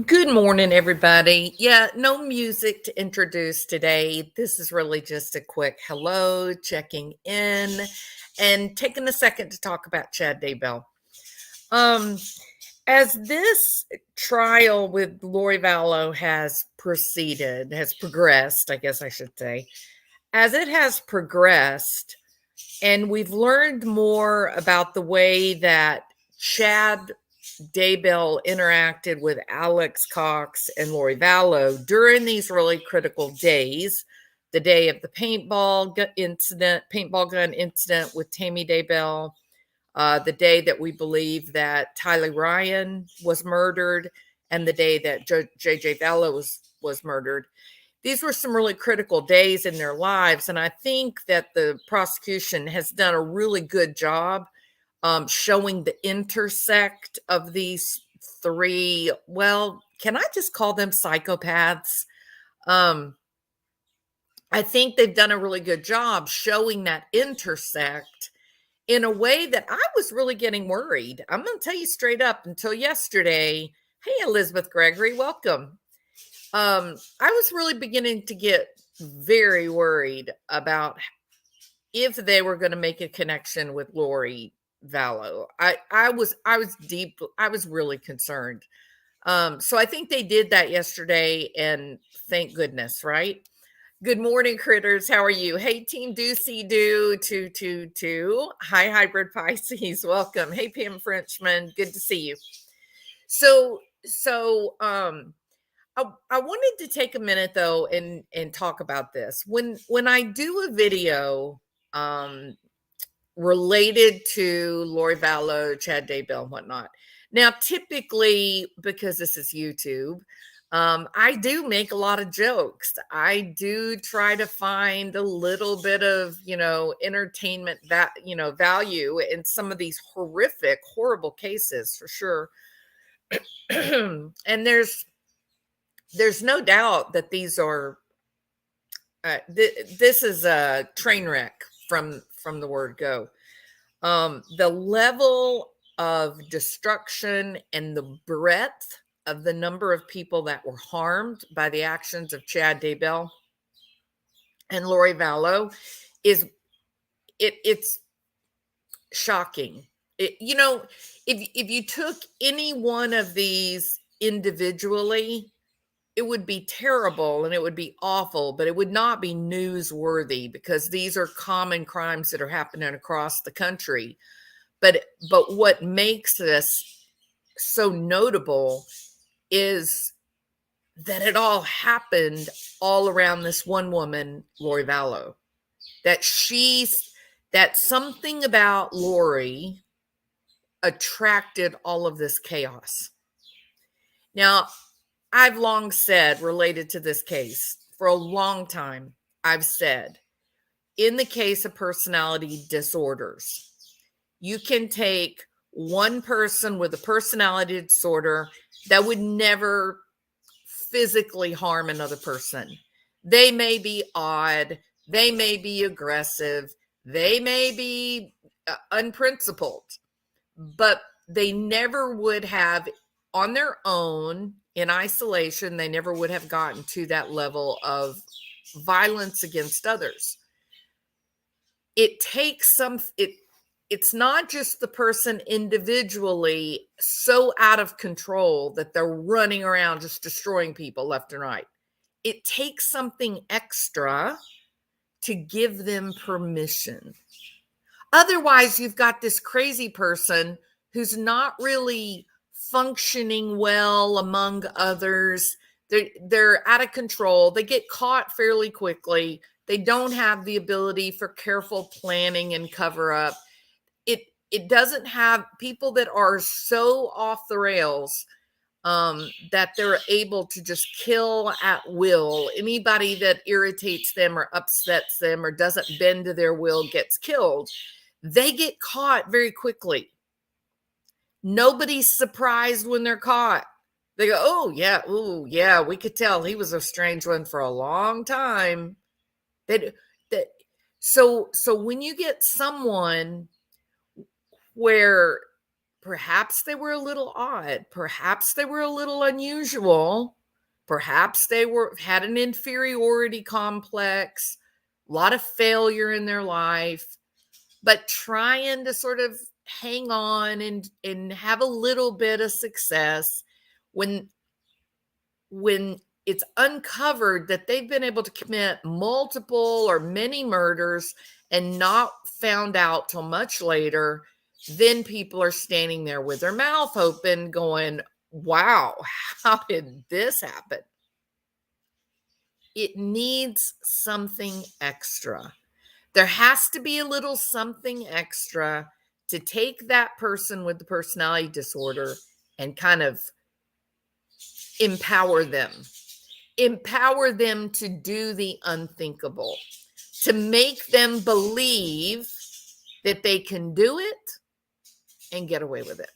Good morning, everybody. Yeah, no music to introduce today. This is really just a quick hello, checking in, and taking a second to talk about Chad Daybell. Um, as this trial with Lori-Vallow has progressed, I guess I should say, as it has progressed, and we've learned more about the way that Chad Daybell interacted with Alex Cox and lori-vallow during these really critical days. The day of the paintball gun incident with Tammy Daybell, the day that we believe that Tyler Ryan was murdered, and the day that J.J. Vallow was murdered. These were some really critical days in their lives, and I think that the prosecution has done a really good job showing the intersect of these three. Well, can I just call them psychopaths? Um, I think they've done a really good job showing that intersect in a way that I was really getting worried. I'm going to tell you straight up until yesterday. Hey, Elizabeth Gregory, welcome. I was really beginning to get very worried about if they were going to make a connection with Lori-Vallow. I was really concerned. So I think they did that yesterday, and thank goodness, right? Good morning, critters. How are you? Hey, Team Doocy Doo 222. Hi, Hybrid Pisces. Welcome. Hey, Pam Frenchman. Good to see you. So I wanted to take a minute though and talk about this. When I do a video related to Lori-Vallow, Chad Daybell, and whatnot. Now, typically, because this is YouTube, I do make a lot of jokes. I do try to find a little bit of, entertainment value in some of these horrific, horrible cases for sure. And there's no doubt that these are this is a train wreck from the word go. The level of destruction and the breadth of the number of people that were harmed by the actions of Chad Daybell and Lori-Vallow it's shocking. If you took any one of these individually, it would be terrible and it would be awful, but it would not be newsworthy because these are common crimes that are happening across the country. But what makes this so notable is that it all happened all around this one woman, Lori-Vallow. That something about Lori attracted all of this chaos. Now, I've long said, related to this case, for a long time, I've said, in the case of personality disorders, you can take one person with a personality disorder that would never physically harm another person. They may be odd, they may be aggressive, they may be unprincipled, but they never would have, on their own, in isolation, they never would have gotten to that level of violence against others. It takes it's not just the person individually so out of control that they're running around just destroying people left and right. It takes something extra to give them permission. Otherwise, you've got this crazy person who's not really functioning well among others. They're out of control. They get caught fairly quickly. They don't have the ability for careful planning and cover up. It doesn't have people that are so off the rails that they're able to just kill at will. Anybody that irritates them or upsets them or doesn't bend to their will gets killed. They get caught very quickly. Nobody's surprised when they're caught. They go, oh, yeah, we could tell he was a strange one for a long time. So when you get someone where perhaps they were a little odd, perhaps they were a little unusual, perhaps they had an inferiority complex, a lot of failure in their life, but trying to sort of hang on and have a little bit of success when it's uncovered that they've been able to commit multiple or many murders and not found out till much later, then people are standing there with their mouth open going, wow, how did this happen? It needs something extra. There has to be a little something extra to take that person with the personality disorder and kind of empower them to do the unthinkable, to make them believe that they can do it and get away with it.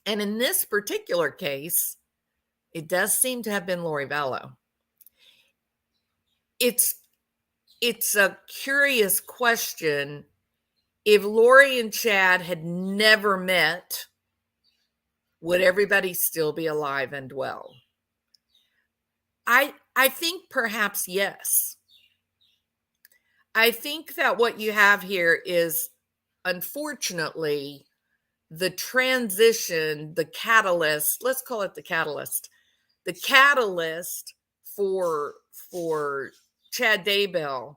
And in this particular case, it does seem to have been Lori-Vallow. It's a curious question. If Lori and Chad had never met, would everybody still be alive and well? I think perhaps yes. I think that what you have here is, unfortunately, the transition, the catalyst, let's call it the catalyst for Chad Daybell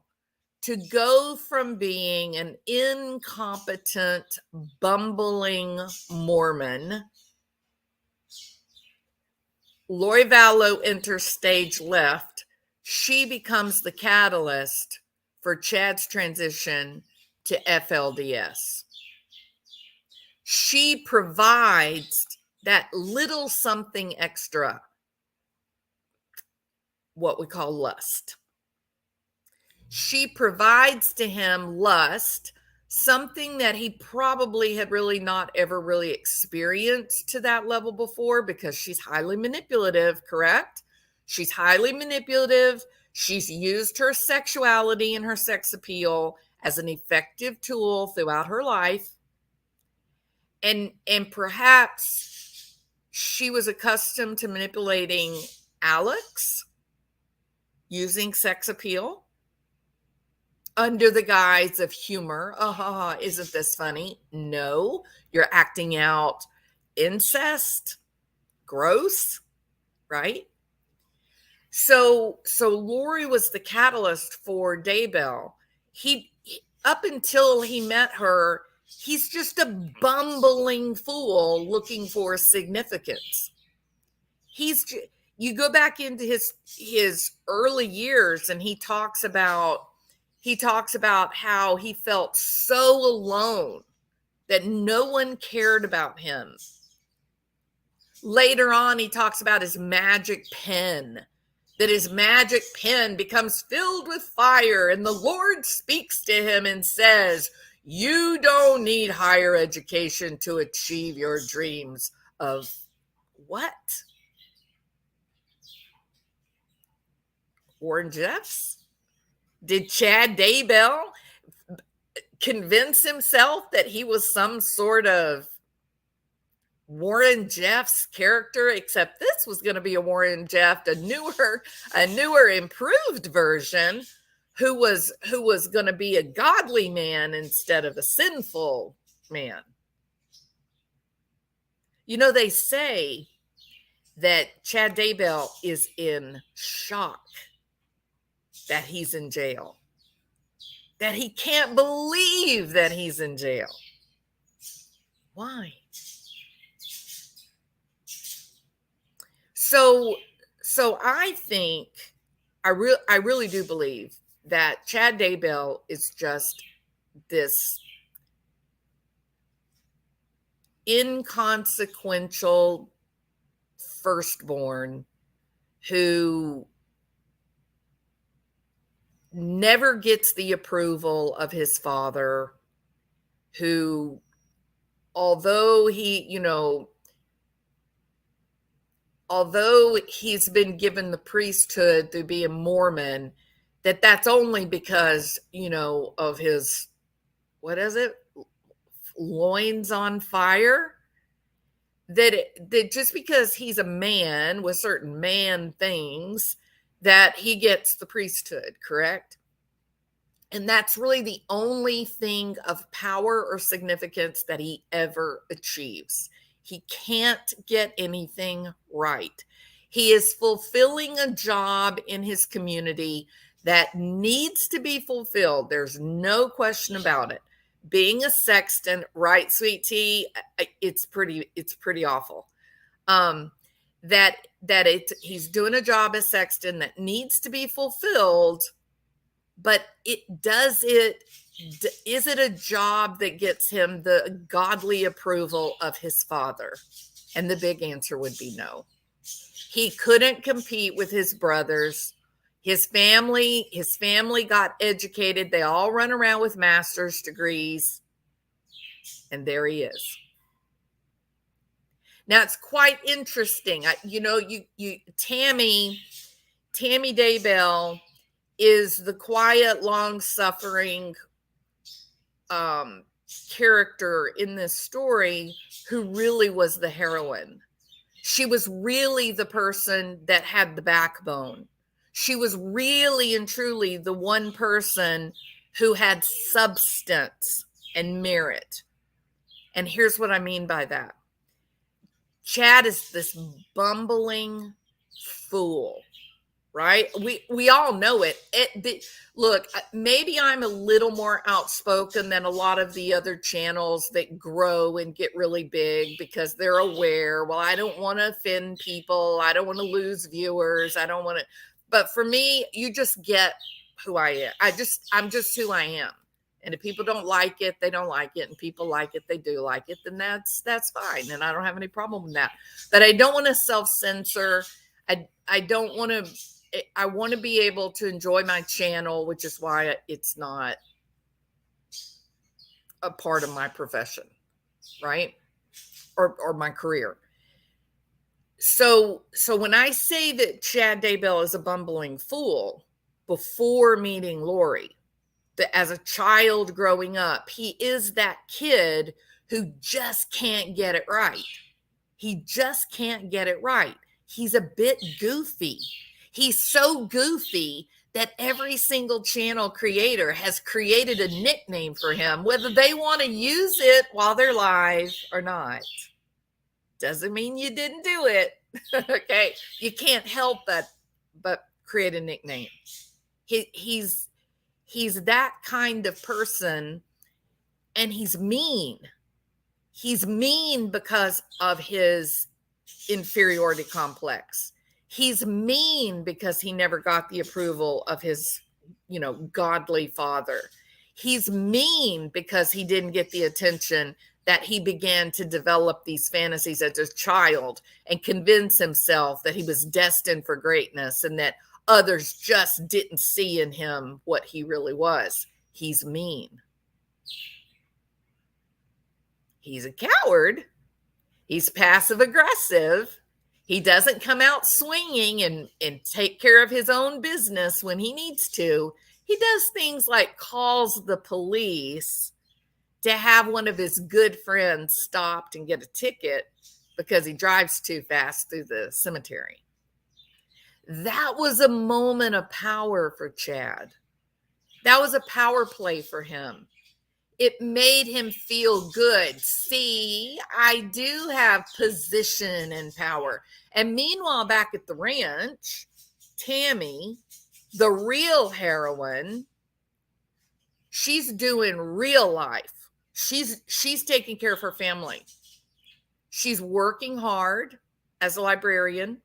to go from being an incompetent, bumbling Mormon. Lori-Vallow enters stage left. She becomes the catalyst for Chad's transition to FLDS. She provides that little something extra, what we call lust. She provides to him lust, something that he probably had really not ever really experienced to that level before, because she's highly manipulative, correct? She's highly manipulative. She's used her sexuality and her sex appeal as an effective tool throughout her life. And perhaps she was accustomed to manipulating Alex using sex appeal under the guise of humor. Isn't this funny? No, you're acting out incest. Gross, right? So Lori was the catalyst for Daybell. He up until he met her, he's just a bumbling fool looking for significance. You go back into his early years and he talks about how he felt so alone that no one cared about him. Later on, he talks about his magic pen, that his magic pen becomes filled with fire, and the Lord speaks to him and says, you don't need higher education to achieve your dreams of what? Warren Jeffs? Did Chad Daybell convince himself that he was some sort of Warren Jeffs character, except this was going to be a Warren Jeff, a newer, improved version, who was going to be a godly man instead of a sinful man? You know, they say that Chad Daybell is in shock that he's in jail, that he can't believe that he's in jail. Why? So I think, I really do believe that Chad Daybell is just this inconsequential firstborn who never gets the approval of his father, who, although he's been given the priesthood to be a Mormon, that's only because, of his, what is it? loins on fire, that just because he's a man with certain man things, that he gets the priesthood, correct? And that's really the only thing of power or significance that he ever achieves. He can't get anything right. He is fulfilling a job in his community that needs to be fulfilled. There's no question about it. Being a sexton, right, sweet tea, it's pretty awful. He's doing a job as sexton that needs to be fulfilled, but is it a job that gets him the godly approval of his father? And the big answer would be no. He couldn't compete with his brothers. His family got educated. They all run around with master's degrees. And there he is. Now it's quite interesting. Tammy Daybell is the quiet, long-suffering character in this story who really was the heroine. She was really the person that had the backbone. She was really and truly the one person who had substance and merit. And here's what I mean by that. Chad is this bumbling fool, right? We all know it. Look, maybe I'm a little more outspoken than a lot of the other channels that grow and get really big because they're aware, well, I don't want to offend people. I don't want to lose viewers. I don't want to. But for me, you just get who I am. I'm just who I am. And if people don't like it, they don't like it. And people like it, they do like it. Then that's fine. And I don't have any problem with that. But I don't want to self-censor. I don't want to. I want to be able to enjoy my channel, which is why it's not a part of my profession, right? Or my career. So when I say that Chad Daybell is a bumbling fool before meeting Lori, that as a child growing up, he is that kid who just can't get it right. He just can't get it right. He's a bit goofy. He's so goofy that every single channel creator has created a nickname for him, whether they want to use it while they're live or not. Doesn't mean you didn't do it. Okay. You can't help but create a nickname. He's that kind of person, and he's mean. He's mean because of his inferiority complex. He's mean because he never got the approval of his, godly father. He's mean because he didn't get the attention that he began to develop these fantasies as a child and convince himself that he was destined for greatness and that others just didn't see in him what he really was. He's mean. He's a coward. He's passive aggressive. He doesn't come out swinging and take care of his own business when he needs to. He does things like calls the police to have one of his good friends stopped and get a ticket because he drives too fast through the cemetery. That was a moment of power for Chad. That was a power play for him. It made him feel good. See, I do have position and power. And meanwhile, back at the ranch, Tammy, the real heroine, she's doing real life. She's taking care of her family. She's working hard as a librarian.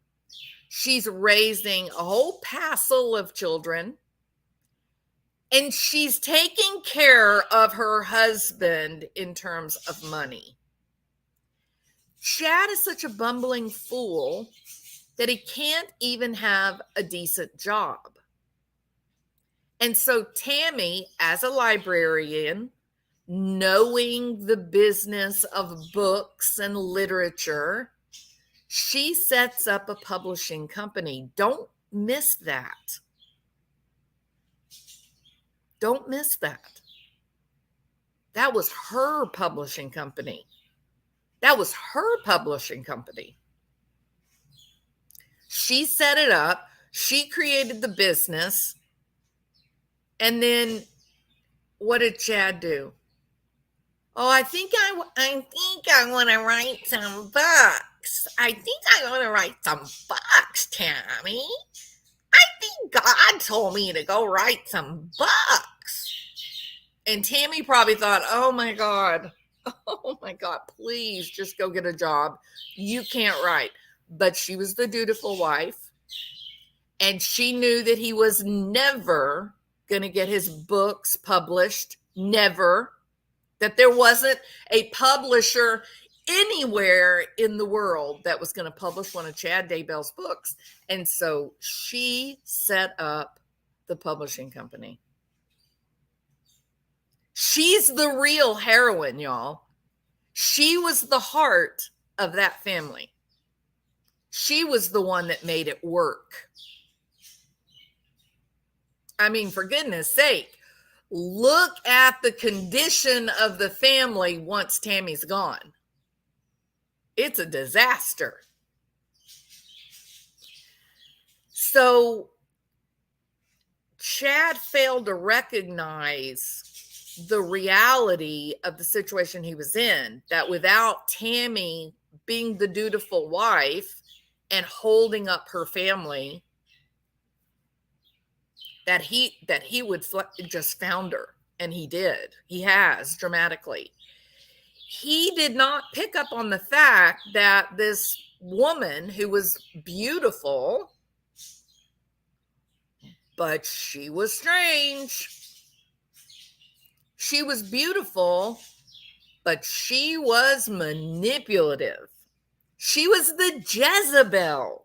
She's raising a whole passel of children. And she's taking care of her husband in terms of money. Chad is such a bumbling fool that he can't even have a decent job. And so Tammy, as a librarian, knowing the business of books and literature, she sets up a publishing company. Don't miss that. Don't miss that. That was her publishing company. That was her publishing company. She set it up. She created the business. And then what did Chad do? Oh, I think I want to write some books. I think I want to write some books, Tammy. I think God told me to go write some books. And Tammy probably thought, oh my God, please just go get a job. You can't write. But she was the dutiful wife. And she knew that he was never going to get his books published. Never. That there wasn't a publisher anywhere in the world that was going to publish one of Chad Daybell's books. And so she set up the publishing company. She's the real heroine, y'all. She was the heart of that family. She was the one that made it work. I mean, for goodness sake, look at the condition of the family once Tammy's gone. It's a disaster. So Chad failed to recognize the reality of the situation he was in, that without Tammy being the dutiful wife and holding up her family, that he would just founder. And he did. He has dramatically. He did not pick up on the fact that this woman who was beautiful, but she was strange. She was beautiful, but she was manipulative. She was the Jezebel.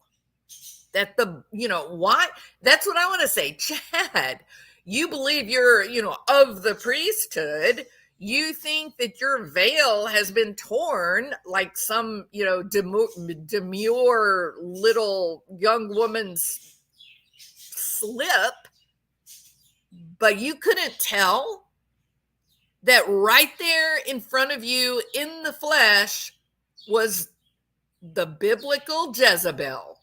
Why? That's what I want to say. Chad, you believe you're, of the priesthood. You think that your veil has been torn like some, demure little young woman's slip, but you couldn't tell that right there in front of you in the flesh was the biblical Jezebel.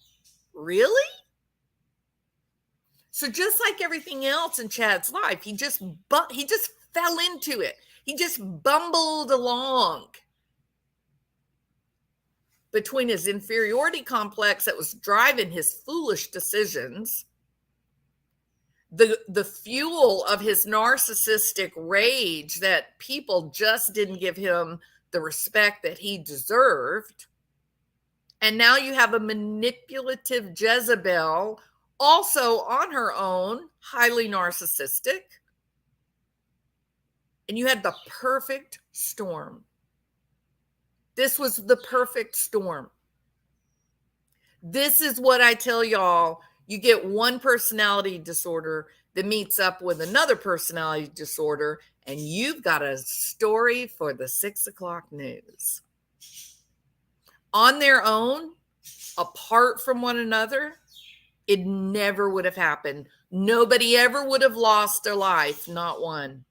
Really? So just like everything else in Chad's life, he just fell into it. He just bumbled along between his inferiority complex that was driving his foolish decisions, the fuel of his narcissistic rage that people just didn't give him the respect that he deserved. And now you have a manipulative Jezebel, also on her own, highly narcissistic. And you had the perfect storm. This was the perfect storm. This is what I tell y'all. You get one personality disorder that meets up with another personality disorder, and you've got a story for the 6 o'clock news. On their own, apart from one another, it never would have happened. Nobody ever would have lost their life, not one.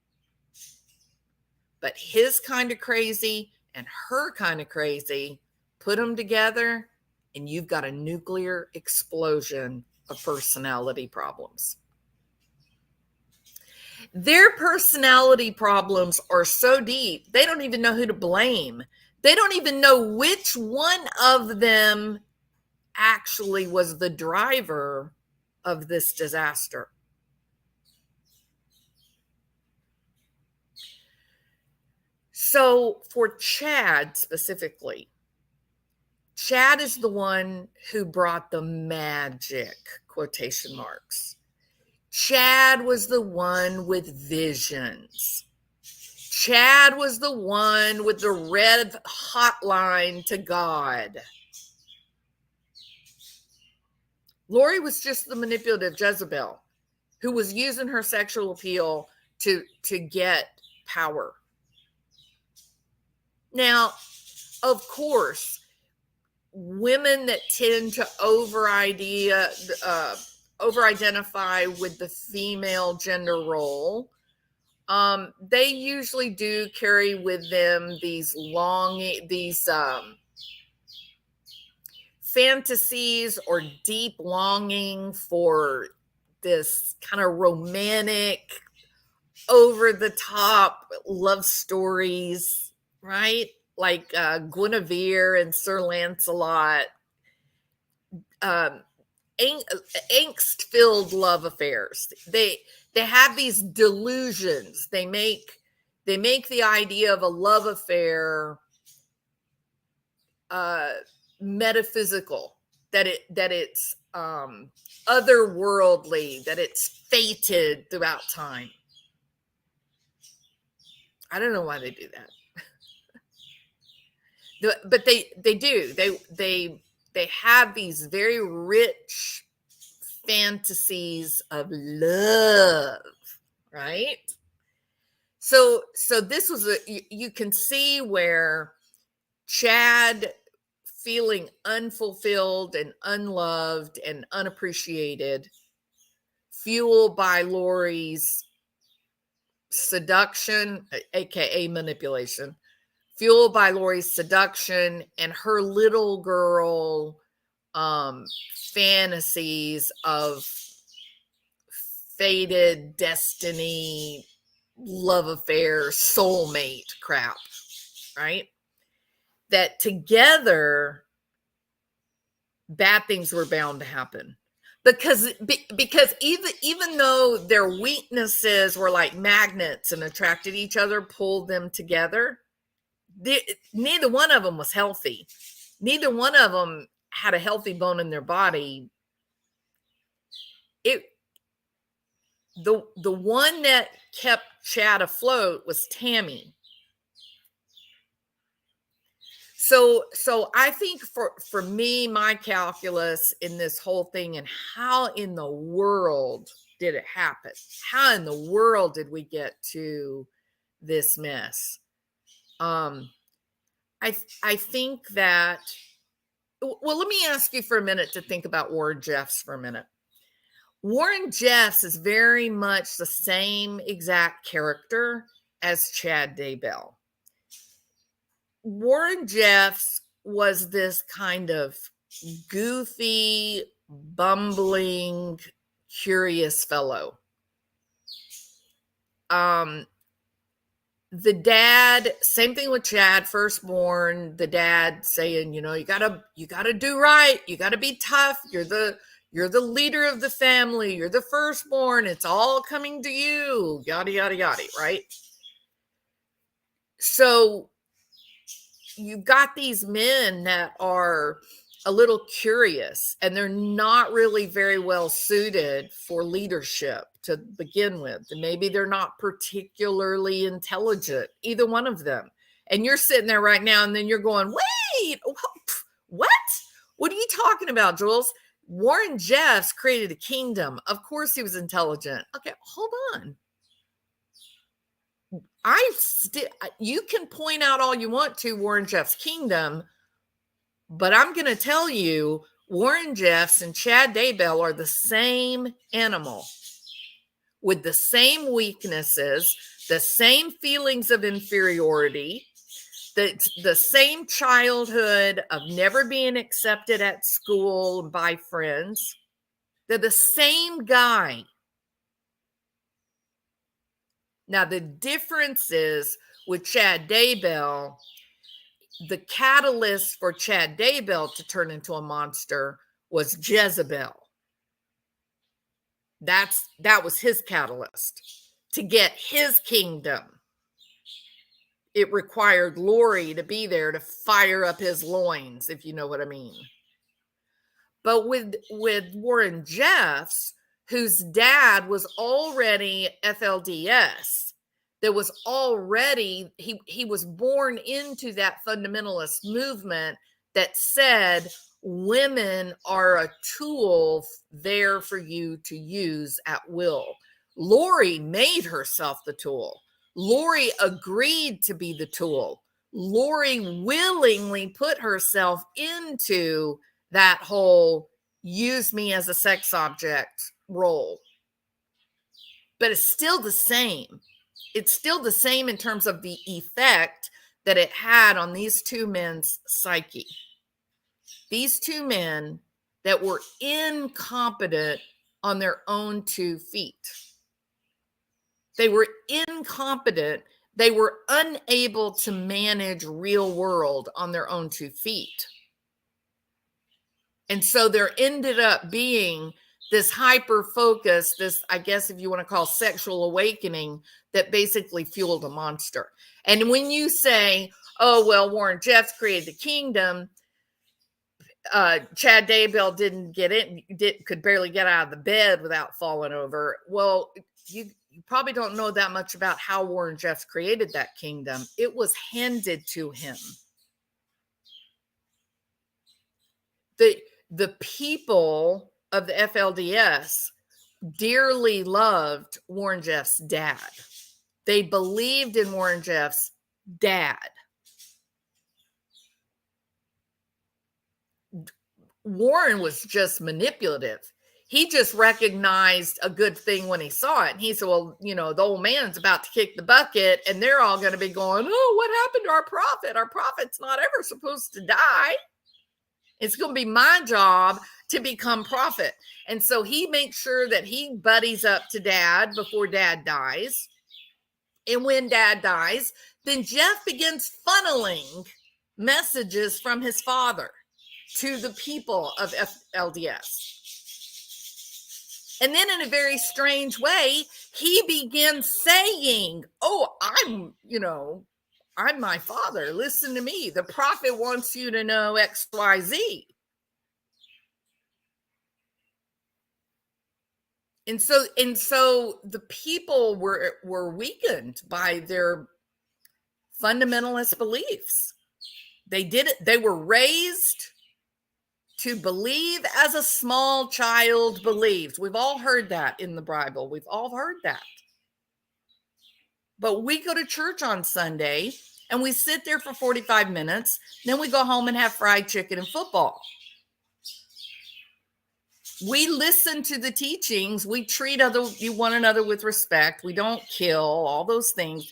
But his kind of crazy and her kind of crazy, put them together, and you've got a nuclear explosion of personality problems. Their personality problems are so deep, they don't even know who to blame. They don't even know which one of them actually was the driver of this disaster. So for Chad specifically, Chad is the one who brought the magic, quotation marks. Chad was the one with visions. Chad was the one with the red hotline to God. Lori was just the manipulative Jezebel who was using her sexual appeal to get power. Now, of course, women that tend to over-identify with the female gender role They usually do carry with them these fantasies or deep longing for this kind of romantic, over the top love stories, right? Like Guinevere and Sir Lancelot, um, angst-filled love affairs. They have these delusions. They make the idea of a love affair metaphysical, that it's otherworldly, that it's fated throughout time. I don't know why they do that, but they do. They have these very rich fantasies of love, right? So this was you can see where Chad, feeling unfulfilled and unloved and unappreciated, fueled by Lori's seduction, aka manipulation, fueled by Lori's seduction and her little girl fantasies of fated destiny, love affair, soulmate crap, right? That together, bad things were bound to happen. Because even though their weaknesses were like magnets and attracted each other, pulled them together, neither one of them was healthy. Neither one of them had a healthy bone in their body. The one that kept Chad afloat was Tammy. So I think for me, my calculus in this whole thing, and how in the world did it happen? How in the world did we get to this mess? I think that, well, let me ask you for a minute to think about Warren Jeffs for a minute. Warren Jeffs is very much the same exact character as Chad Daybell. Warren Jeffs was this kind of goofy, bumbling, curious fellow. The dad, same thing with Chad, firstborn, the dad saying, you gotta do right. You gotta be tough. You're the leader of the family. You're the firstborn. It's all coming to you. Yada, yada, yada, right? So you've got these men that are a little curious, and they're not really very well suited for leadership to begin with. And maybe they're not particularly intelligent, either one of them. And you're sitting there right now, and then you're going, wait, what? What are you talking about, Jules? Warren Jeffs created a kingdom. Of course he was intelligent. Okay, hold on. You can point out all you want to Warren Jeffs' kingdom, but I'm going to tell you, Warren Jeffs and Chad Daybell are the same animal with the same weaknesses, the same feelings of inferiority, the same childhood of never being accepted at school by friends. They're the same guy. Now, the difference is with Chad Daybell, the catalyst for Chad Daybell to turn into a monster was Jezebel. That was his catalyst to get his kingdom. It required Lori to be there to fire up his loins, if you know what I mean. But with Warren Jeffs, whose dad was already FLDS, there was already, he was born into that fundamentalist movement that said women are a tool there for you to use at will. Lori made herself the tool. Lori agreed to be the tool. Lori willingly put herself into that whole use me as a sex object role. But it's still the same. it's still the same in terms of the effect that it had on these two men's psyche. These two men that were incompetent on their own 2 feet. They were incompetent. They were unable to manage real world on their own 2 feet. And so there ended up being this hyper focus, this, I guess, if you want to call sexual awakening, that basically fueled a monster. And when you say, oh, well, Warren Jeffs created the kingdom, Chad Daybell didn't get it, could barely get out of the bed without falling over. Well, you probably don't know that much about how Warren Jeffs created that kingdom. It was handed to him. The people of the FLDS dearly loved Warren Jeffs' dad. They believed in Warren Jeffs' dad. Warren was just manipulative. He just recognized a good thing when he saw it. And he said, well, you know, the old man's about to kick the bucket and they're all going to be going, oh, what happened to our prophet? Our prophet's not ever supposed to die. It's going to be my job to become prophet. And so he makes sure that he buddies up to dad before dad dies. And when dad dies, then Jeff begins funneling messages from his father to the people of FLDS. And then in a very strange way, he begins saying, oh, I'm my father. Listen to me. The prophet wants you to know X, Y, Z. And so the people were weakened by their fundamentalist beliefs. They were raised to believe as a small child believes. We've all heard that in the Bible. We've all heard that. But we go to church on Sunday and we sit there for 45 minutes. Then we go home and have fried chicken and football. We listen to the teachings. We treat one another with respect. We don't kill, all those things.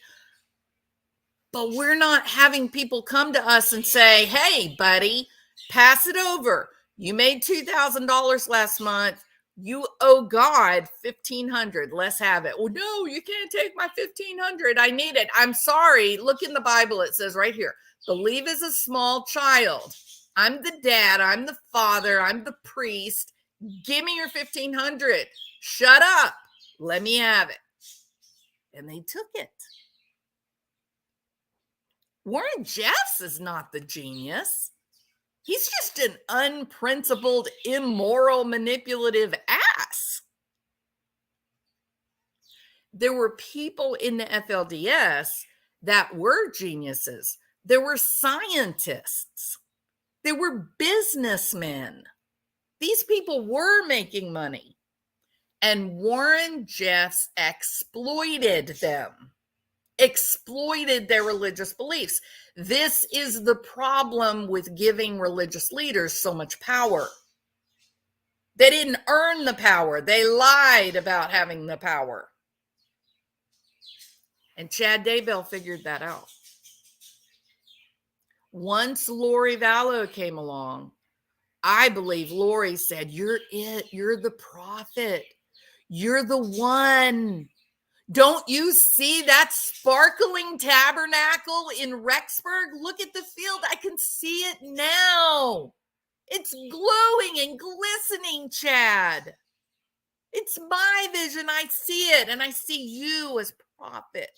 But we're not having people come to us and say, hey, buddy, pass it over. You made $2,000 last month. You owe God $1,500. Let's have it. Well, no, you can't take my $1,500. I need it. I'm sorry. Look in the Bible. It says right here, believe as a small child. I'm the dad. I'm the father. I'm the priest. Give me your $1,500. Shut up. Let me have it. And they took it. Warren Jeffs is not the genius. He's just an unprincipled, immoral, manipulative ass. There were people in the FLDS that were geniuses. There were scientists. There were businessmen. These people were making money. And Warren Jeffs exploited them. Exploited their religious beliefs. This is the problem with giving religious leaders so much power. They didn't earn the power. They lied about having the power. And Chad Daybell figured that out. Once Lori-Vallow came along, I believe Lori said, you're it. You're the prophet. You're the one. Don't you see that sparkling tabernacle in Rexburg? Look at the field. I can see it now. It's glowing and glistening, Chad. It's my vision. I see it, and I see you as prophet.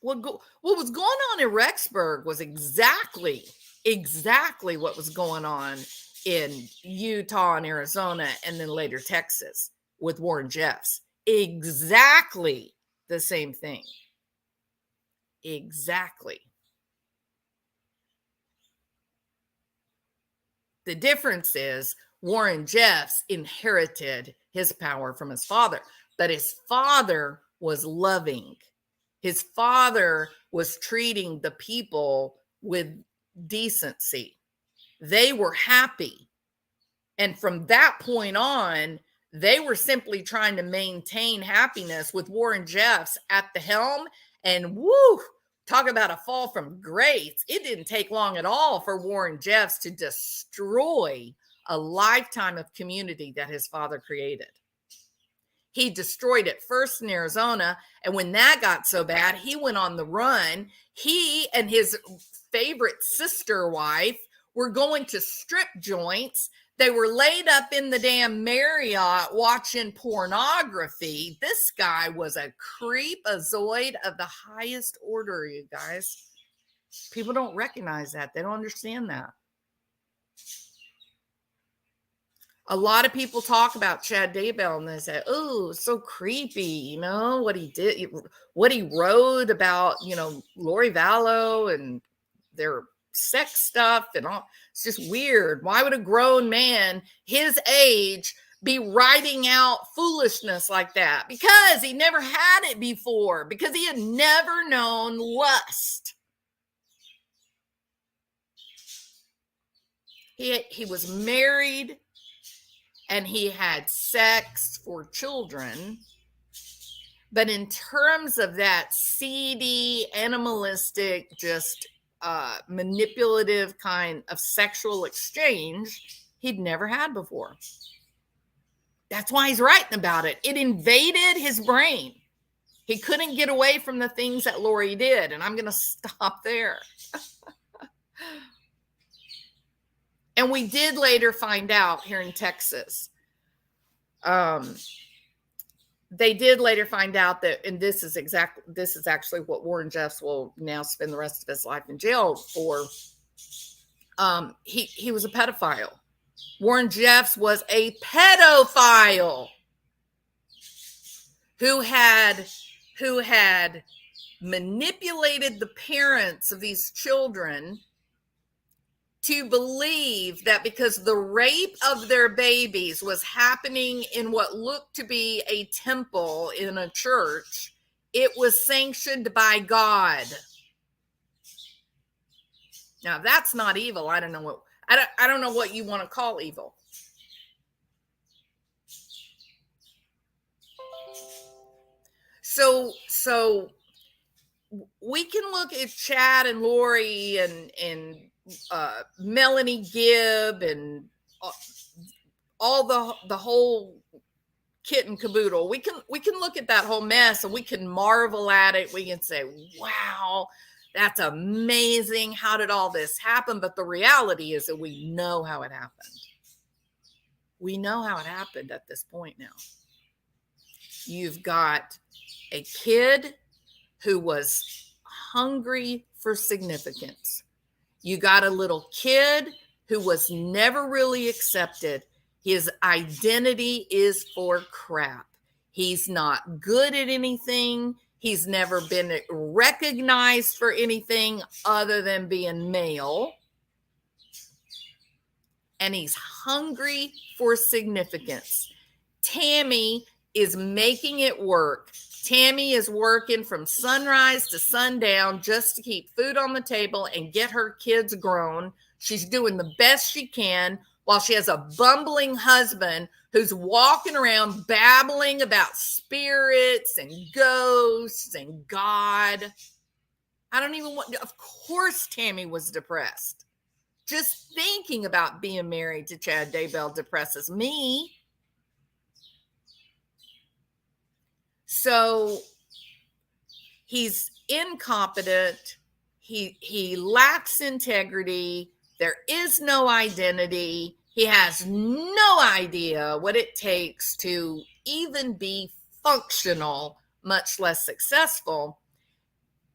What was going on in Rexburg was exactly what was going on in Utah and Arizona, and then later Texas with Warren Jeffs. Exactly the same thing. Exactly. The difference is Warren Jeffs inherited his power from his father, but his father was loving. His father was treating the people with decency. They were happy. And from that point on, They were simply trying to maintain happiness with Warren Jeffs at the helm. And woo, talk about a fall from grace. It didn't take long at all for Warren Jeffs to destroy a lifetime of community that his father created. He destroyed it first in Arizona. And when that got so bad, he went on the run. He and his favorite sister wife were going to strip joints. They were laid up in the damn Marriott watching pornography. This guy was a creepazoid of the highest order, you guys. People don't recognize that. They don't understand that. A lot of people talk about Chad Daybell and they say, oh, so creepy, you know, what he did, what he wrote about, you know, lori-vallow and their sex stuff and all. It's just weird. Why would a grown man his age be writing out foolishness like that? Because he never had it before, because he had never known lust. He was married and he had sex for children. But in terms of that seedy, animalistic, just manipulative kind of sexual exchange, he'd never had before. That's why he's writing about it. It invaded his brain. He couldn't get away from the things that Lori did. And I'm going to stop there. And we did later find out here in Texas, they did later find out that, and this is actually what Warren Jeffs will now spend the rest of his life in jail for. He was a pedophile. Warren Jeffs was a pedophile who had manipulated the parents of these children to believe that because the rape of their babies was happening in what looked to be a temple in a church, it was sanctioned by God. Now, that's not evil. I don't know what you want to call evil. So we can look at Chad and Lori and Melanie Gibb and all the whole kit and caboodle. We can look at that whole mess and we can marvel at it. We can say, wow, that's amazing. How did all this happen? But the reality is that we know how it happened. We know how it happened at this point now. You've got a kid who was hungry for significance. You got a little kid who was never really accepted. His identity is for crap. He's not good at anything. He's never been recognized for anything other than being male. And he's hungry for significance. Tammy is making it work. Tammy is working from sunrise to sundown just to keep food on the table and get her kids grown. She's doing the best she can while she has a bumbling husband who's walking around babbling about spirits and ghosts and God. Of course Tammy was depressed. Just thinking about being married to Chad Daybell depresses me. So he's incompetent. He lacks integrity. There is no identity. He has no idea what it takes to even be functional, much less successful.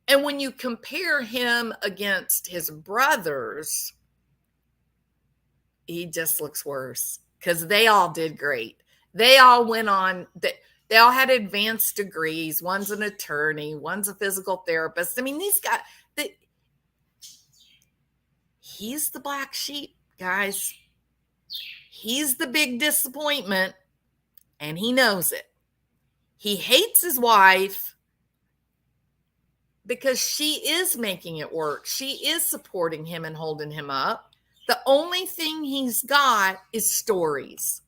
And when you compare him against his brothers, he just looks worse because they all did great. They all went on. They all had advanced degrees. One's an attorney. One's a physical therapist. I mean, these guys, he's the black sheep, guys. He's the big disappointment, and he knows it. He hates his wife because she is making it work. She is supporting him and holding him up. The only thing he's got is stories.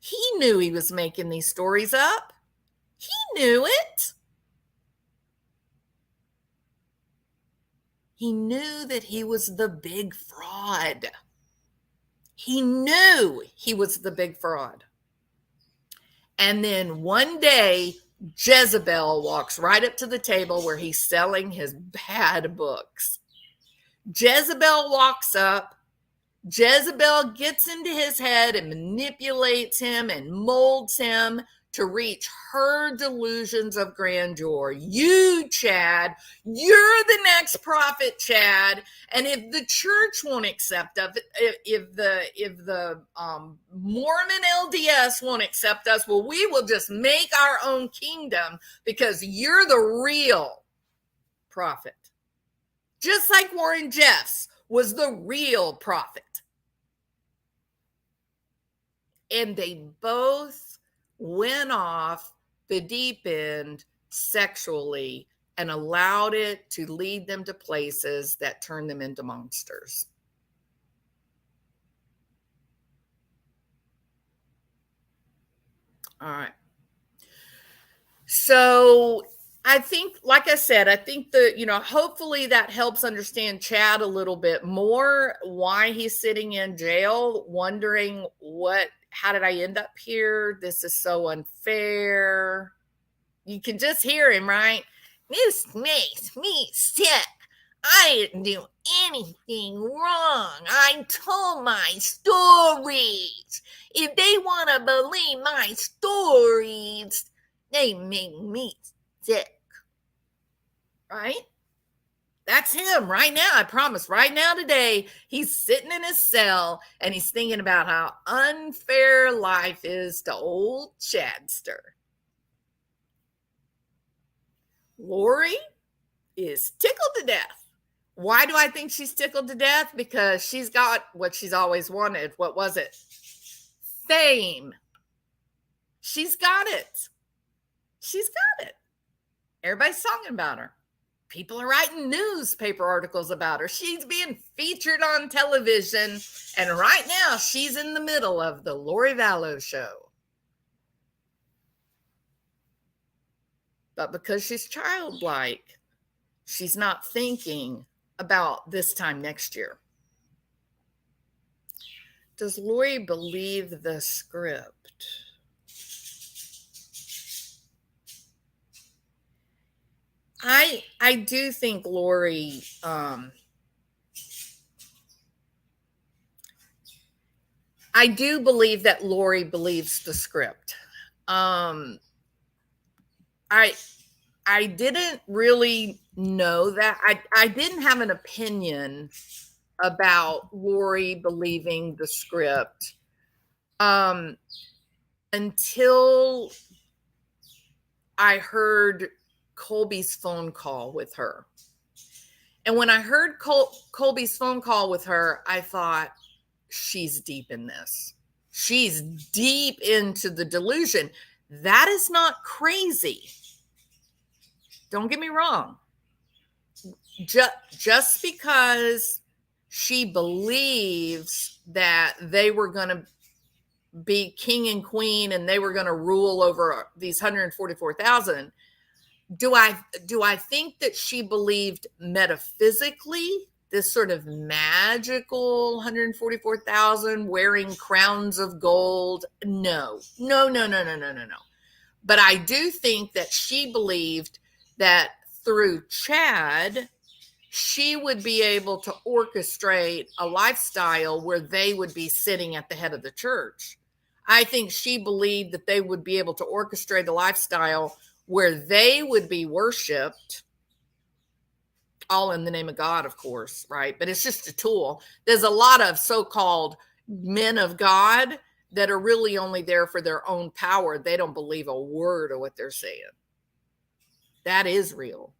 He knew he was making these stories up. He knew it. He knew that he was the big fraud. He knew he was the big fraud. And then one day, Jezebel walks right up to the table where he's selling his bad books. Jezebel walks up. Jezebel gets into his head and manipulates him and molds him to reach her delusions of grandeur. You, Chad, you're the next prophet, Chad. And if the church won't accept us, if the Mormon LDS won't accept us, well, we will just make our own kingdom because you're the real prophet. Just like Warren Jeffs was the real prophet. And they both went off the deep end sexually and allowed it to lead them to places that turned them into monsters. All right. So I think, like I said, I think hopefully that helps understand Chad a little bit more, why he's sitting in jail, wondering how did I end up here? This is so unfair. You can just hear him, right? This makes me sick. I didn't do anything wrong. I told my stories. If they want to believe my stories, they make me sick. Right? That's him right now. I promise. Right now, today, he's sitting in his cell and he's thinking about how unfair life is to old Chadster. Lori is tickled to death. Why do I think she's tickled to death? Because she's got what she's always wanted. What was it? Fame. She's got it. She's got it. Everybody's talking about her. People are writing newspaper articles about her. She's being featured on television. And right now, she's in the middle of the Lori-Vallow show. But because she's childlike, she's not thinking about this time next year. Does Lori believe the script? I do think Lori, I do believe that Lori believes the script. I didn't really know that. I didn't have an opinion about Lori believing the script until I heard Colby's phone call with her. And when I heard Colby's phone call with her, I thought, she's deep in this. She's deep into the delusion. That is not crazy. Don't get me wrong. Just because she believes that they were going to be king and queen and they were going to rule over these 144,000, do I think that she believed metaphysically this sort of magical 144,000 wearing crowns of gold? No. But I do think that she believed that through Chad, she would be able to orchestrate a lifestyle where they would be sitting at the head of the church. I think she believed that they would be able to orchestrate a lifestyle where they would be worshiped, all in the name of God, of course, right? But it's just a tool. There's a lot of so-called men of God that are really only there for their own power. They don't believe a word of what they're saying. That is real.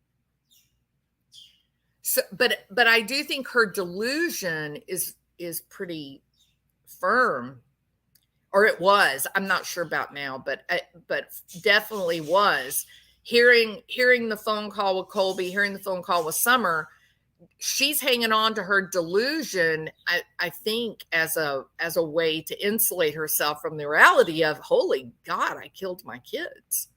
So, but I do think her delusion is pretty firm, or it was. I'm not sure about now, but definitely was. Hearing the phone call with Colby, hearing the phone call with Summer, she's hanging on to her delusion, I think, as a way to insulate herself from the reality of, holy God, I killed my kids.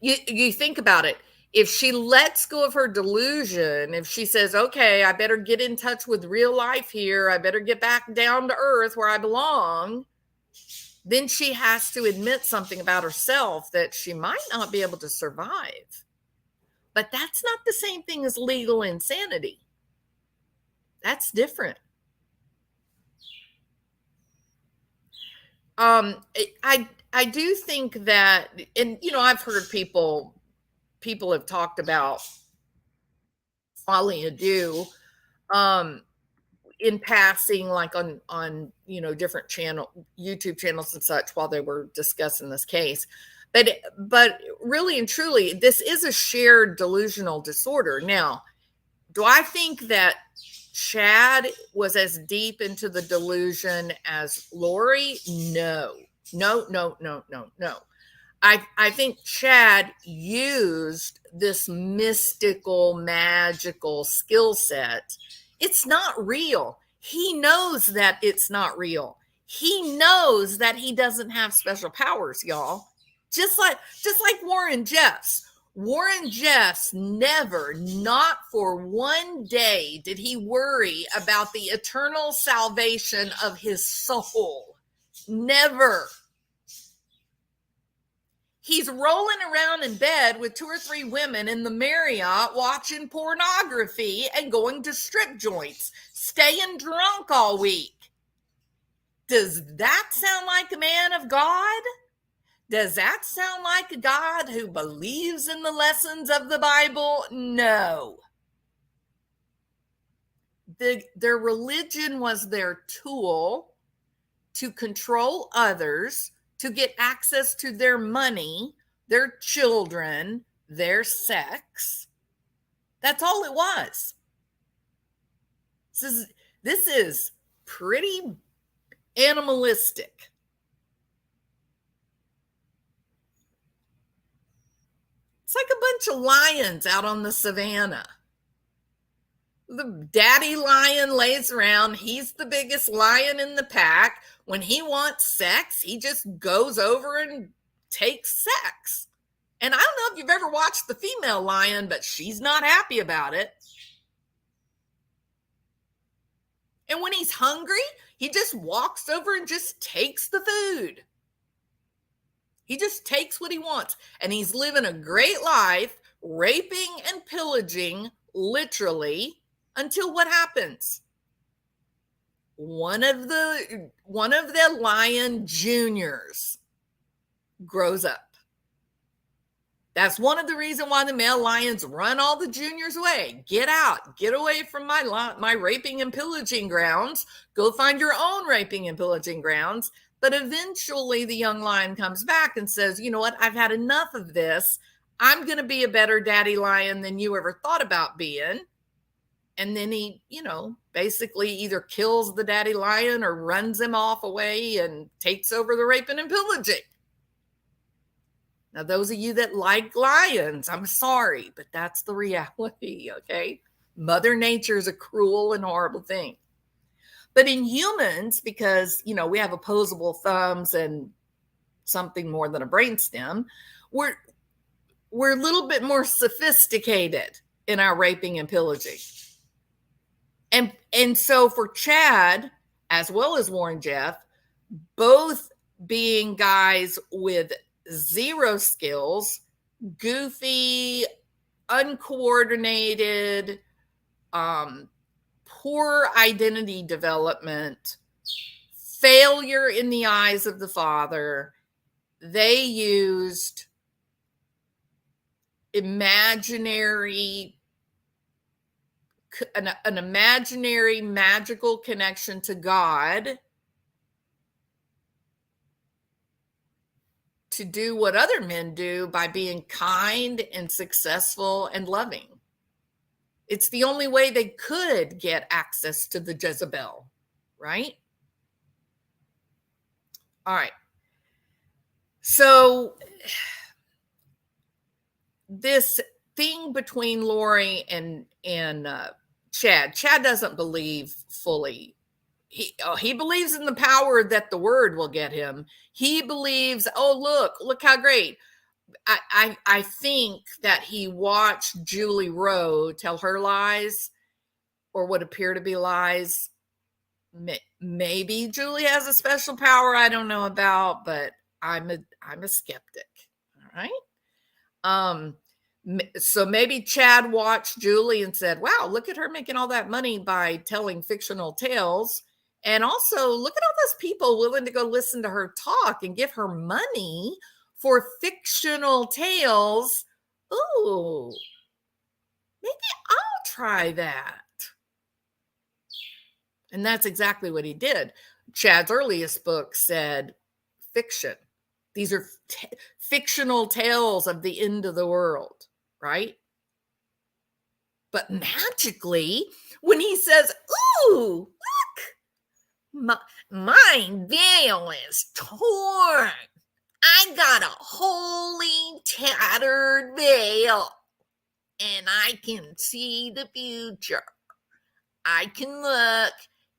You think about it. If she lets go of her delusion, if she says, okay, I better get in touch with real life here, I better get back down to earth where I belong, then she has to admit something about herself that she might not be able to survive. But that's not the same thing as legal insanity. That's different. I do think that, and I've heard people have talked about folly ado in passing, like on different YouTube channels and such, while they were discussing this case. But really and truly, this is a shared delusional disorder. Now, do I think that Chad was as deep into the delusion as Lori? No. I think Chad used this mystical, magical skill set. It's not real. He knows that it's not real. He knows that he doesn't have special powers, y'all. Just like Warren Jeffs. Warren Jeffs never, not for one day, did he worry about the eternal salvation of his soul. Never. He's rolling around in bed with 2 or 3 women in the Marriott watching pornography and going to strip joints, staying drunk all week. Does that sound like a man of God? Does that sound like a God who believes in the lessons of the Bible? No. Their religion was their tool to control others, to get access to their money, their children, their sex. That's all it was. This is pretty animalistic. It's like a bunch of lions out on the savannah. The daddy lion lays around. He's the biggest lion in the pack. When he wants sex, he just goes over and takes sex. And I don't know if you've ever watched the female lion, but she's not happy about it. And when he's hungry, he just walks over and just takes the food. He just takes what he wants. And he's living a great life, raping and pillaging, literally, until what happens? One of the lion juniors grows up. That's one of the reasons why the male lions run all the juniors away. Get out. Get away from my raping and pillaging grounds. Go find your own raping and pillaging grounds. But eventually the young lion comes back and says, you know what? I've had enough of this. I'm going to be a better daddy lion than you ever thought about being. And then he, basically either kills the daddy lion or runs him off away and takes over the raping and pillaging. Now, those of you that like lions, I'm sorry, but that's the reality, okay? Mother Nature is a cruel and horrible thing. But in humans, because, we have opposable thumbs and something more than a brainstem, we're a little bit more sophisticated in our raping and pillaging. And so for Chad, as well as Warren Jeff, both being guys with zero skills, goofy, uncoordinated, poor identity development, failure in the eyes of the father, they used an imaginary magical connection to God to do what other men do by being kind and successful and loving. It's the only way they could get access to the Jezebel, right? All right. So this thing between Lori and Chad. Chad doesn't believe fully. He believes in the power that the word will get him. He believes, oh, look how great. I think that he watched Julie Rowe tell her lies, or what appear to be lies. Maybe Julie has a special power I don't know about, but I'm a skeptic. All right. So maybe Chad watched Julie and said, wow, look at her making all that money by telling fictional tales. And also, look at all those people willing to go listen to her talk and give her money for fictional tales. Ooh, maybe I'll try that. And that's exactly what he did. Chad's earliest book said fiction. These are fictional tales of the end of the world, right? But magically, when he says, ooh, look, my veil is torn. I got a holy tattered veil, and I can see the future. I can look.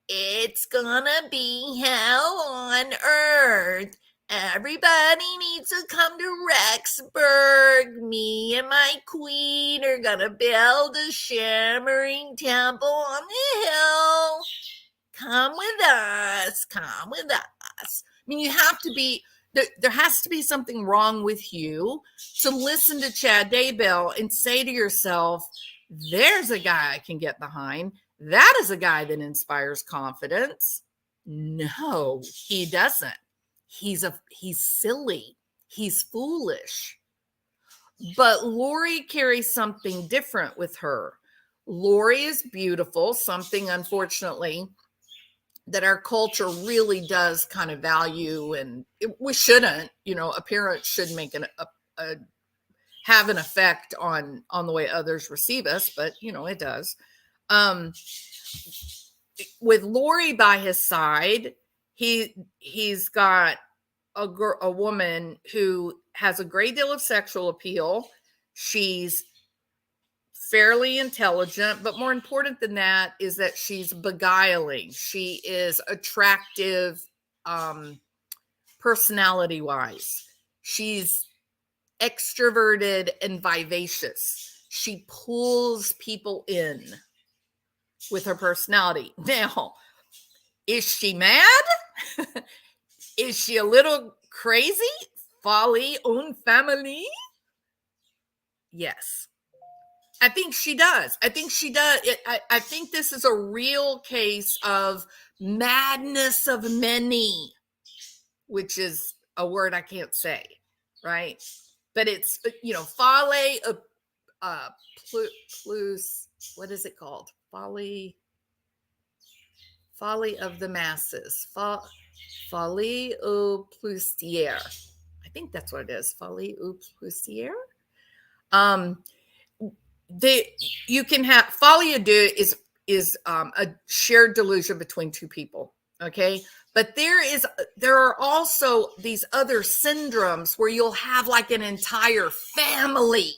It's gonna be hell on earth. Everybody needs to come to Rexburg. Me and my queen are gonna build a shimmering temple on the hill. Come with us. Come with us. I mean, you have to be, there has to be something wrong with you to listen to Chad Daybell and say to yourself, there's a guy I can get behind. That is a guy that inspires confidence. No, he doesn't. He's silly. He's foolish. But Lori carries something different with her. Lori is beautiful, something unfortunately that our culture really does kind of value, and we shouldn't. Appearance should make have an effect on the way others receive us, but it does. With Lori by his side, he's got a woman who has a great deal of sexual appeal. She's fairly intelligent, but more important than that is that she's beguiling. She is attractive, personality wise. She's extroverted and vivacious. She pulls people in with her personality. Now, is she mad? Is she a little crazy? Folly en famille? Yes. I think she does. I think this is a real case of madness of many, which is a word I can't say, right? But it's, folly plus, what is it called? Folly of the masses. Folie au plusieurs. I think that's what it is. Folie au plusieurs. You can have folie à deux is a shared delusion between two people. Okay. But there are also these other syndromes where you'll have like an entire family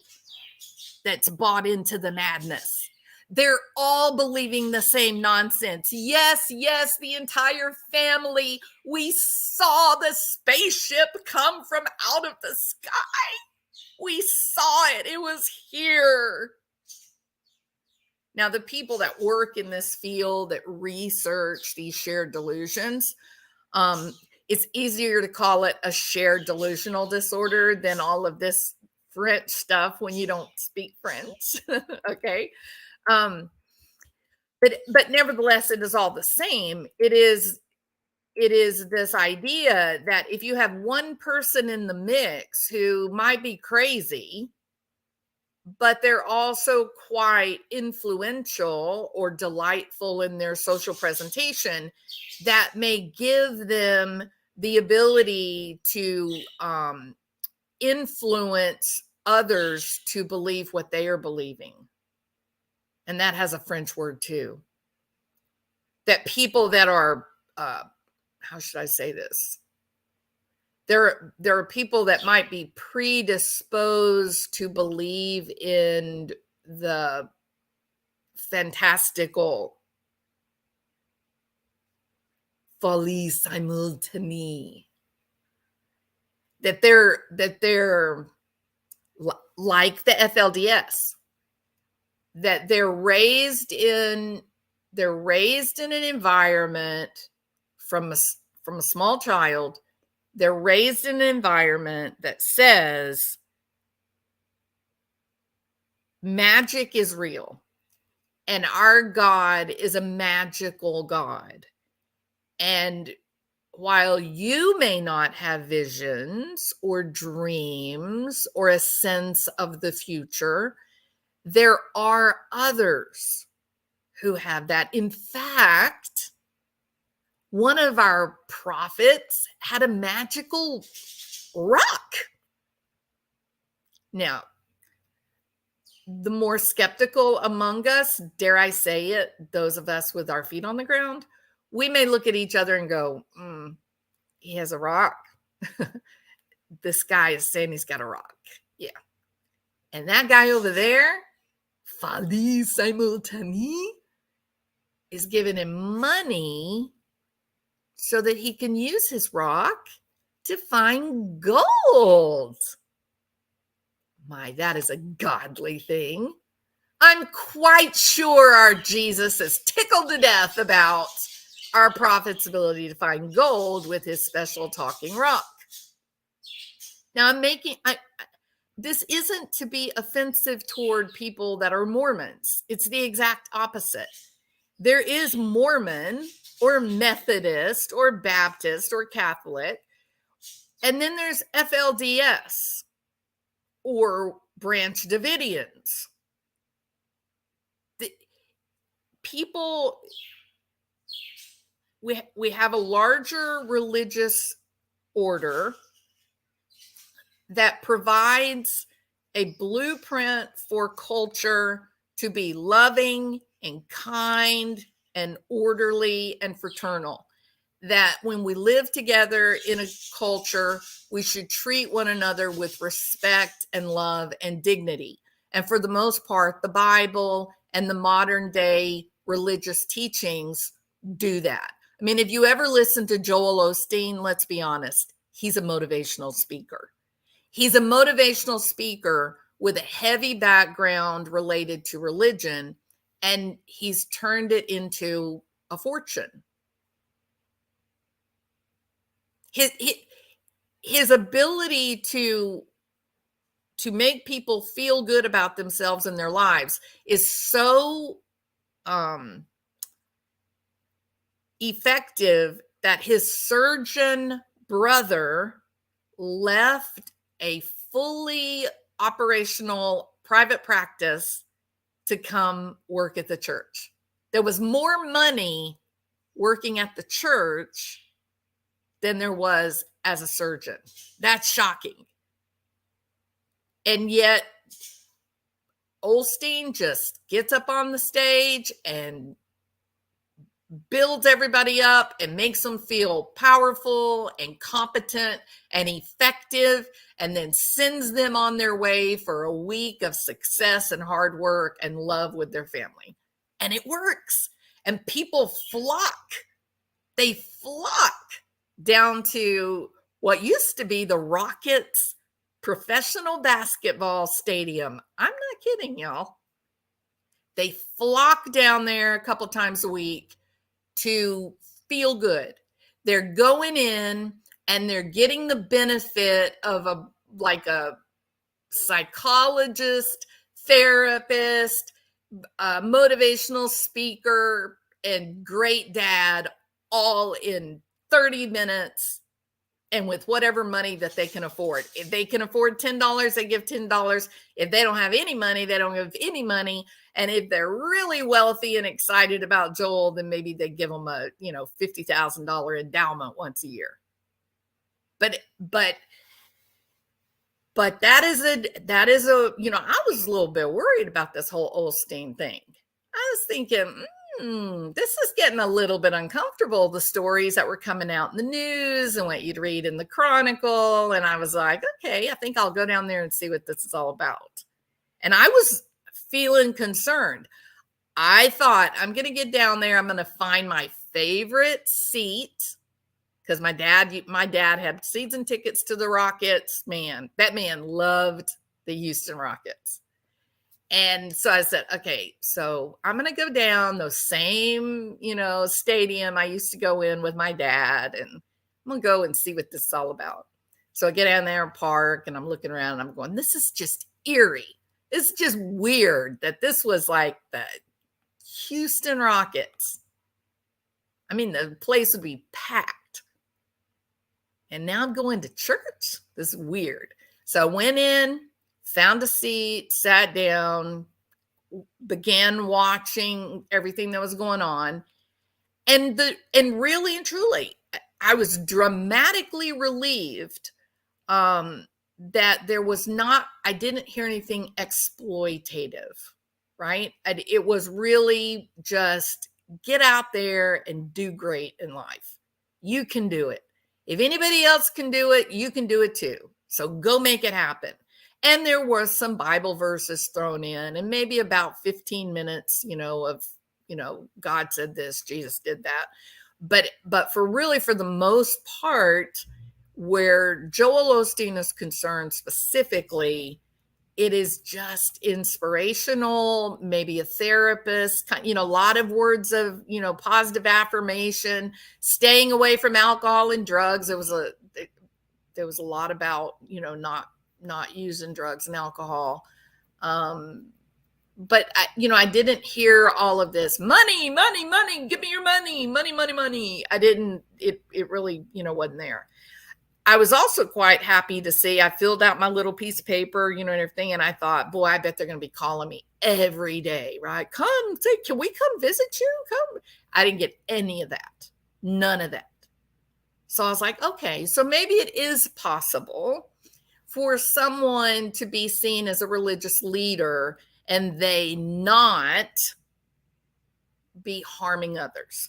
that's bought into the madness. They're all believing the same nonsense. Yes, the entire family. We saw the spaceship come from out of the sky. We saw it. It was here. Now, the people that work in this field that research these shared delusions, it's easier to call it a shared delusional disorder than all of this French stuff when you don't speak French. Okay. But nevertheless, it is all the same. It is this idea that if you have one person in the mix who might be crazy, but they're also quite influential or delightful in their social presentation, that may give them the ability to influence others to believe what they are believing. And that has a French word too. That people that are, how should I say this? there are people that might be predisposed to believe in the fantastical folie simultanée, that they're like the FLDS, that they're raised in an environment from a small child. They're raised in an environment that says magic is real and our God is a magical God. And while you may not have visions or dreams or a sense of the future, there are others who have that. In fact, one of our prophets had a magical rock. Now, the more skeptical among us, dare I say it, those of us with our feet on the ground, we may look at each other and go, he has a rock. This guy is saying he's got a rock. Yeah. And that guy over there, folie simultanée, is giving him money so that he can use his rock to find gold. My, that is a godly thing. I'm quite sure our Jesus is tickled to death about our prophet's ability to find gold with his special talking rock. Now, this isn't to be offensive toward people that are Mormons. It's the exact opposite. There is Mormon or Methodist or Baptist or Catholic, and then there's FLDS or Branch Davidians. The people, we have a larger religious order that provides a blueprint for culture to be loving and kind and orderly and fraternal. That when we live together in a culture, we should treat one another with respect and love and dignity. And for the most part, the Bible and the modern day religious teachings do that. I mean, if you ever listen to Joel Osteen, let's be honest, he's a motivational speaker. He's a motivational speaker with a heavy background related to religion, and he's turned it into a fortune. His ability to make people feel good about themselves and their lives is so effective that his surgeon brother left a fully operational private practice to come work at the church. There was more money working at the church than there was as a surgeon. That's shocking. And yet Osteen just gets up on the stage and builds everybody up and makes them feel powerful and competent and effective, and then sends them on their way for a week of success and hard work and love with their family. And it works. And people flock. They flock down to what used to be the Rockets professional basketball stadium. I'm not kidding, y'all. They flock down there a couple times a week to feel good. They're going in and they're getting the benefit of a psychologist, therapist, motivational speaker, and great dad all in 30 minutes and with whatever money that they can afford. If they can afford $10, they give $10. If they don't have any money, they don't give any money. And if they're really wealthy and excited about Joel, then maybe they give them a, $50,000 endowment once a year. But that is a, I was a little bit worried about this whole Osteen thing. I was thinking, this is getting a little bit uncomfortable. The stories that were coming out in the news and what you'd read in the Chronicle. And I was like, okay, I think I'll go down there and see what this is all about. And I was feeling concerned. I thought, I'm going to get down there. I'm going to find my favorite seat, because my dad had season tickets to the Rockets. Man, that man loved the Houston Rockets. And so I said, okay, so I'm going to go down those same, stadium I used to go in with my dad, and I'm going to go and see what this is all about. So I get down there and park, and I'm looking around, and I'm going, this is just eerie. It's just weird that this was like the Houston Rockets. I mean, the place would be packed. And now I'm going to church. This is weird. So I went in, found a seat, sat down, began watching everything that was going on. And really and truly, I was dramatically relieved that there was I didn't hear anything exploitative, right? It was really just get out there and do great in life. You can do it. If anybody else can do it, you can do it too. So go make it happen. And there was some Bible verses thrown in, and maybe about 15 minutes, of, God said this, Jesus did that. But for the most part, where Joel Osteen is concerned specifically, it is just inspirational, maybe a therapist, a lot of words of, positive affirmation, staying away from alcohol and drugs. There was a lot about, not using drugs and alcohol. But I didn't hear all of this money, give me your money. I didn't, it really, wasn't there. I was also quite happy to see, I filled out my little piece of paper, and everything. And I thought, boy, I bet they're going to be calling me every day, right? Come, say, can we come visit you? Come. I didn't get any of that. None of that. So I was like, okay, so maybe it is possible for someone to be seen as a religious leader and they not be harming others.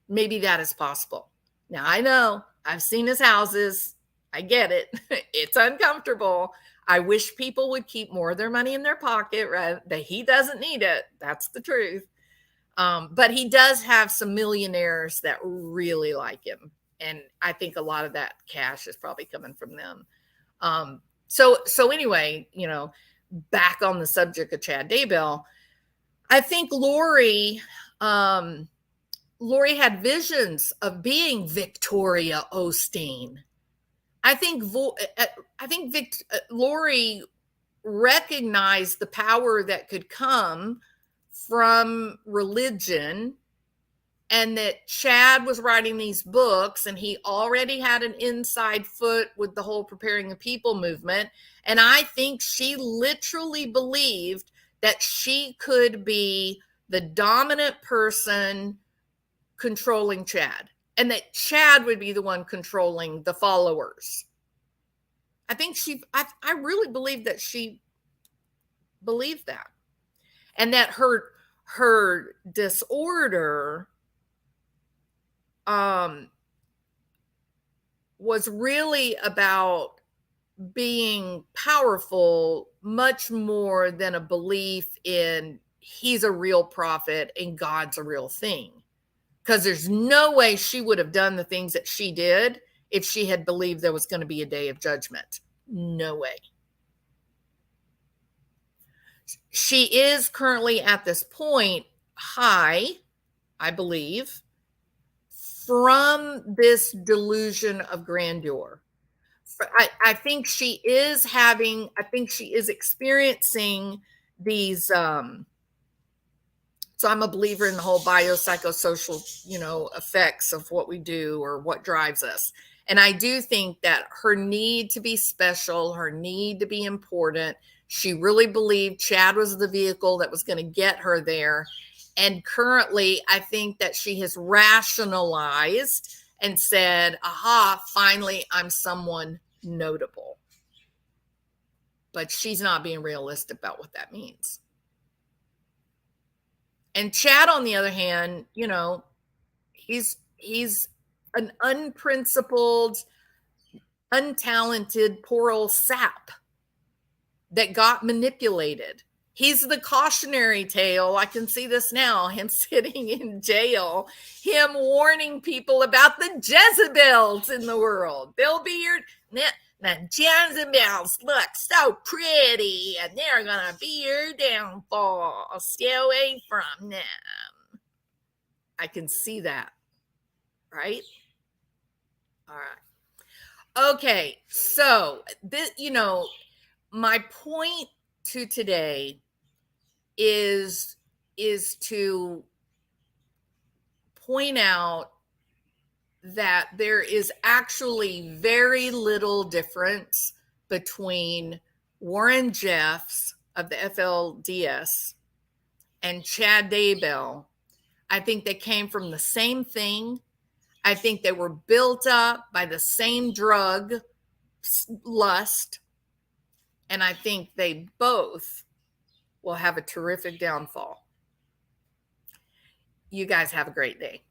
Maybe that is possible. Now, I know I've seen his houses. I get it. It's uncomfortable. I wish people would keep more of their money in their pocket, right? That he doesn't need it. That's the truth. But he does have some millionaires that really like him. And I think a lot of that cash is probably coming from them. So anyway, back on the subject of Chad Daybell, I think Lori had visions of being Victoria Osteen. I think Lori recognized the power that could come from religion, and that Chad was writing these books, and he already had an inside foot with the whole Preparing the People movement. And I think she literally believed that she could be the dominant person controlling Chad, and that Chad would be the one controlling the followers. I really believe that she believed that, and that her disorder was really about being powerful, much more than a belief in he's a real prophet and God's a real thing. Because there's no way she would have done the things that she did if she had believed there was going to be a day of judgment. No way. She is currently at this point high, I believe, from this delusion of grandeur. I think she is experiencing these, so I'm a believer in the whole biopsychosocial, effects of what we do or what drives us. And I do think that her need to be special, her need to be important, she really believed Chad was the vehicle that was going to get her there. And currently, I think that she has rationalized and said, aha, finally, I'm someone notable. But she's not being realistic about what that means. And Chad, on the other hand, he's an unprincipled, untalented, poor old sap that got manipulated. He's the cautionary tale. I can see this now, him sitting in jail, him warning people about the Jezebels in the world. They'll be your the Jezebels look so pretty, and they're gonna be your downfall. Stay away from them. I can see that, right? All right. Okay, so this, my point to today is to point out that there is actually very little difference between Warren Jeffs of the FLDS and Chad Daybell. I think they came from the same thing. I think they were built up by the same drug, lust, and I think they both will have a terrific downfall. You guys have a great day.